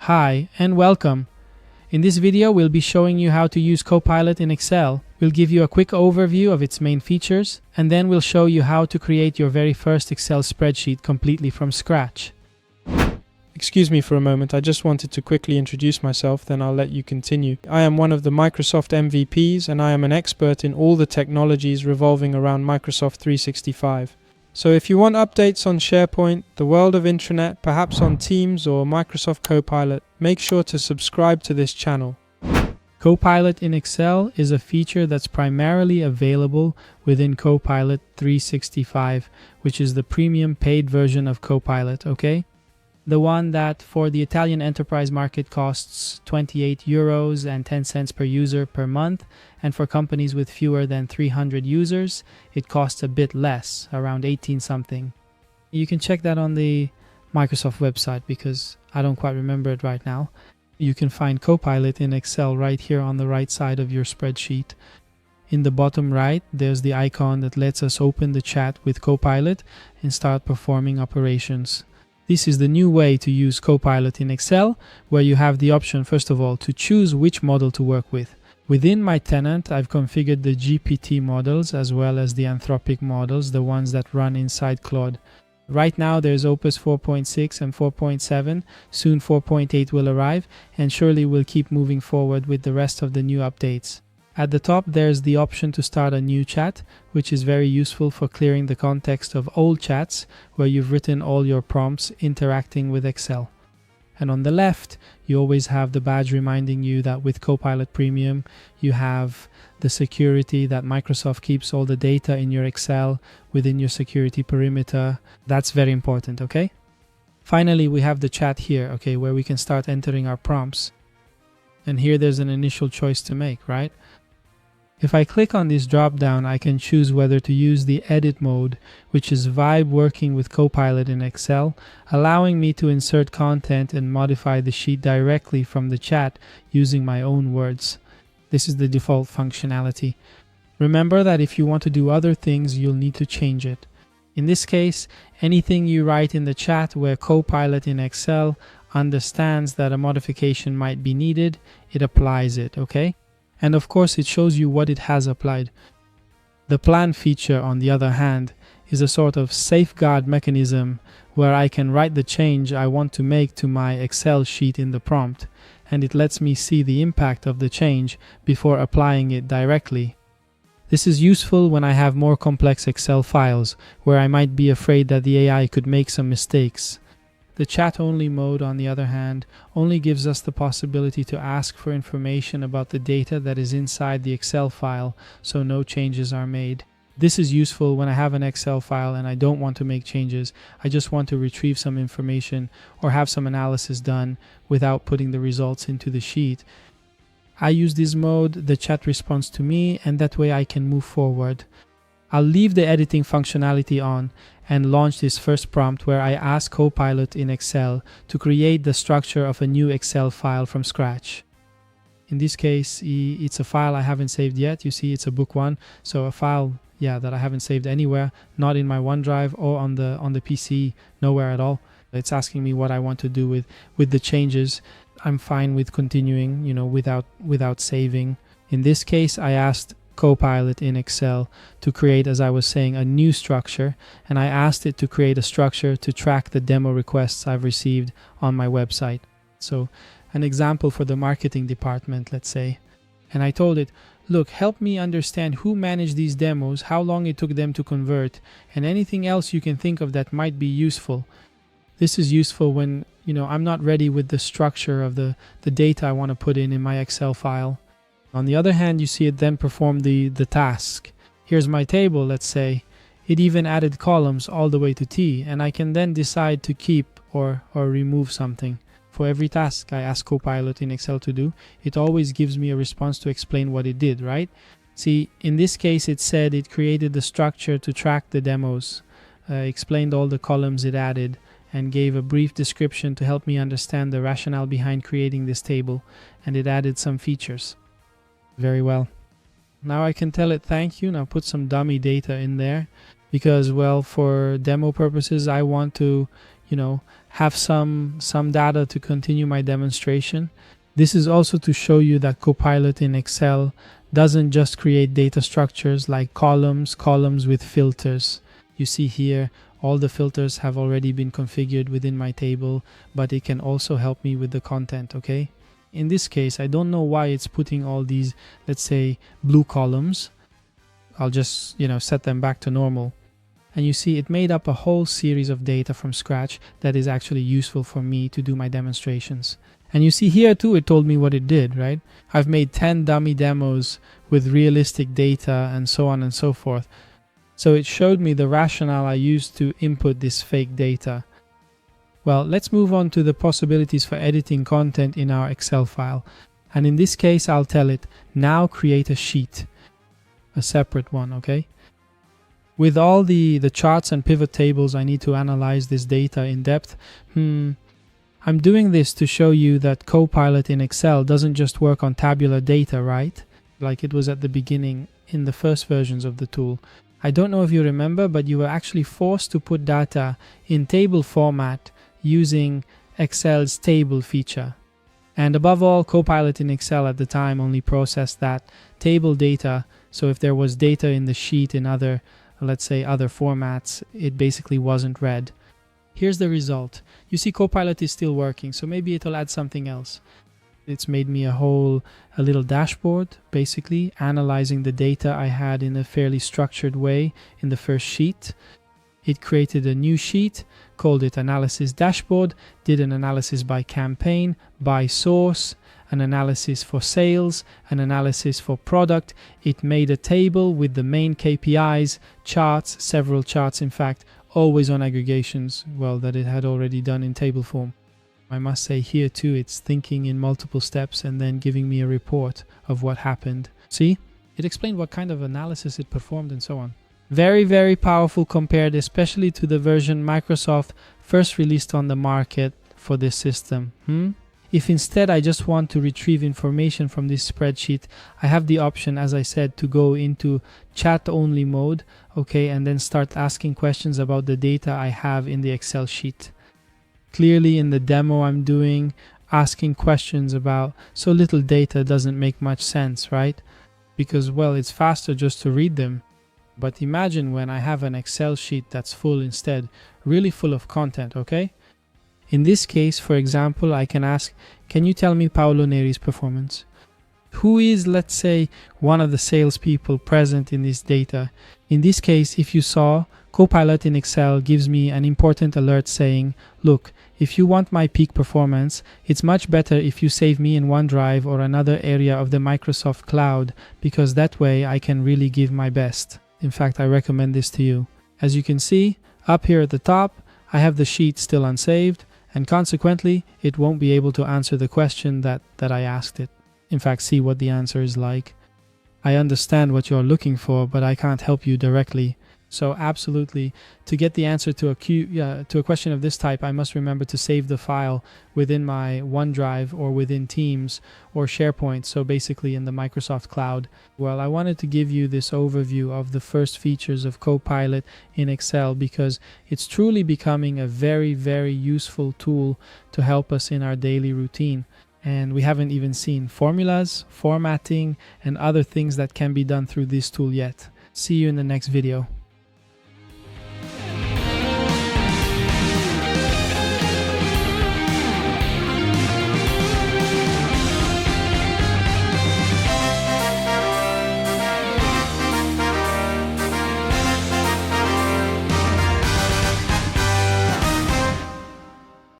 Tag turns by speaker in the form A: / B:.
A: Hi and welcome. In this video, we'll be showing you how to use Copilot in Excel. We'll give you a quick overview of its main features, and then we'll show you how to create your very first Excel spreadsheet completely from scratch.
B: Excuse me for a moment, I just wanted to quickly introduce myself, then I'll let you continue. I am one of the Microsoft MVPs, and I am an expert in all the technologies revolving around Microsoft 365. So if you want updates on SharePoint, the world of intranet, perhaps on Teams or Microsoft Copilot, make sure to subscribe to this channel.
A: Copilot in Excel is a feature that's primarily available within Copilot 365, which is the premium paid version of Copilot, okay? The one that for the Italian enterprise market costs 28 euros and 10 cents per user per month, and for companies with fewer than 300 users, it costs a bit less, around 18 something. You can check that on the Microsoft website because I don't quite remember it right now. You can find Copilot in Excel right here on the right side of your spreadsheet. In the bottom right, there's the icon that lets us open the chat with Copilot and start performing operations. This is the new way to use Copilot in Excel, where you have the option, first of all, to choose which model to work with. Within my tenant, I've configured the GPT models as well as the Anthropic models, the ones that run inside Claude. Right now, there's Opus 4.6 and 4.7. Soon 4.8 will arrive, and surely we'll keep moving forward with the rest of the new updates. At the top, there's the option to start a new chat, which is very useful for clearing the context of old chats where you've written all your prompts interacting with Excel. And on the left, you always have the badge reminding you that with Copilot Premium, you have the security that Microsoft keeps all the data in your Excel within your security perimeter. That's very important, okay? Finally, we have the chat here, okay, where we can start entering our prompts. And here there's an initial choice to make, right? If I click on this drop down, I can choose whether to use the edit mode, which is Vibe working with Copilot in Excel, allowing me to insert content and modify the sheet directly from the chat using my own words. This is the default functionality. Remember that if you want to do other things, you'll need to change it. In this case, anything you write in the chat where Copilot in Excel understands that a modification might be needed, it applies it, okay? And of course, it shows you what it has applied. The plan feature, on the other hand, is a sort of safeguard mechanism where I can write the change I want to make to my Excel sheet in the prompt, and it lets me see the impact of the change before applying it directly. This is useful when I have more complex Excel files, where I might be afraid that the AI could make some mistakes. The chat-only mode, on the other hand, only gives us the possibility to ask for information about the data that is inside the Excel file, so no changes are made. This is useful when I have an Excel file and I don't want to make changes. I just want to retrieve some information or have some analysis done without putting the results into the sheet. I use this mode, the chat responds to me, and that way I can move forward. I'll leave the editing functionality on and launch this first prompt where I ask Copilot in Excel to create the structure of a new Excel file from scratch. In this case, it's a file I haven't saved yet. You see, it's a book one, so a file, that I haven't saved anywhere, not in my OneDrive or on the PC, nowhere at all. It's asking me what I want to do with the changes. I'm fine with continuing, without saving. In this case, I asked Copilot in Excel to create, as I was saying, a new structure, and I asked it to create a structure to track the demo requests I've received on my website. So an example for the marketing department, let's say. And I told it, look, help me understand who managed these demos, how long it took them to convert, and anything else you can think of that might be useful. This is useful when, I'm not ready with the structure of the data I want to put in my Excel file. On the other hand, you see it then perform the task. Here's my table, let's say. It even added columns all the way to T, and I can then decide to keep or remove something. For every task I ask Copilot in Excel to do, it always gives me a response to explain what it did, right? See, in this case, it said it created the structure to track the demos, explained all the columns it added, and gave a brief description to help me understand the rationale behind creating this table, and it added some features. Very well. Now I can tell it thank you. Now put some dummy data in there because, well, for demo purposes, I want to, have some data to continue my demonstration. This is also to show you that Copilot in Excel doesn't just create data structures like columns with filters. You see here, all the filters have already been configured within my table, but it can also help me with the content, okay? In this case, I don't know why it's putting all these, let's say, blue columns. I'll just, set them back to normal. And you see it made up a whole series of data from scratch that is actually useful for me to do my demonstrations. And you see here too, it told me what it did, right? I've made 10 dummy demos with realistic data and so on and so forth. So it showed me the rationale I used to input this fake data. Well, let's move on to the possibilities for editing content in our Excel file. And in this case, I'll tell it, now create a sheet, a separate one, okay? With all the charts and pivot tables, I need to analyze this data in depth. I'm doing this to show you that Copilot in Excel doesn't just work on tabular data, right? Like it was at the beginning in the first versions of the tool. I don't know if you remember, but you were actually forced to put data in table format using Excel's table feature. And above all, Copilot in Excel at the time only processed that table data. So if there was data in the sheet in other, let's say, other formats, it basically wasn't read. Here's the result. You see Copilot is still working, so maybe it'll add something else. It's made me a little dashboard, basically, analyzing the data I had in a fairly structured way in the first sheet. It created a new sheet, called it Analysis Dashboard, did an analysis by campaign, by source, an analysis for sales, an analysis for product. It made a table with the main KPIs, charts, several charts in fact, always on aggregations, that it had already done in table form. I must say here too, it's thinking in multiple steps and then giving me a report of what happened. See? It explained what kind of analysis it performed and so on. Very, very powerful compared especially to the version Microsoft first released on the market for this system. If instead I just want to retrieve information from this spreadsheet, I have the option, as I said, to go into chat-only mode, okay, and then start asking questions about the data I have in the Excel sheet. Clearly in the demo I'm doing, asking questions about so little data doesn't make much sense, right? Because, it's faster just to read them. But imagine when I have an Excel sheet that's full instead, really full of content, okay? In this case, for example, I can ask, can you tell me Paolo Neri's performance? Who is, let's say, one of the salespeople present in this data? In this case, if you saw, Copilot in Excel gives me an important alert saying, look, if you want my peak performance, it's much better if you save me in OneDrive or another area of the Microsoft cloud, because that way I can really give my best. In fact, I recommend this to you. As you can see, up here at the top, I have the sheet still unsaved, and consequently, it won't be able to answer the question that I asked it. In fact, see what the answer is like. I understand what you're looking for, but I can't help you directly. So absolutely, to get the answer to a question of this type, I must remember to save the file within my OneDrive or within Teams or SharePoint, so basically in the Microsoft Cloud. Well, I wanted to give you this overview of the first features of Copilot in Excel because it's truly becoming a very, very useful tool to help us in our daily routine. And we haven't even seen formulas, formatting, and other things that can be done through this tool yet. See you in the next video.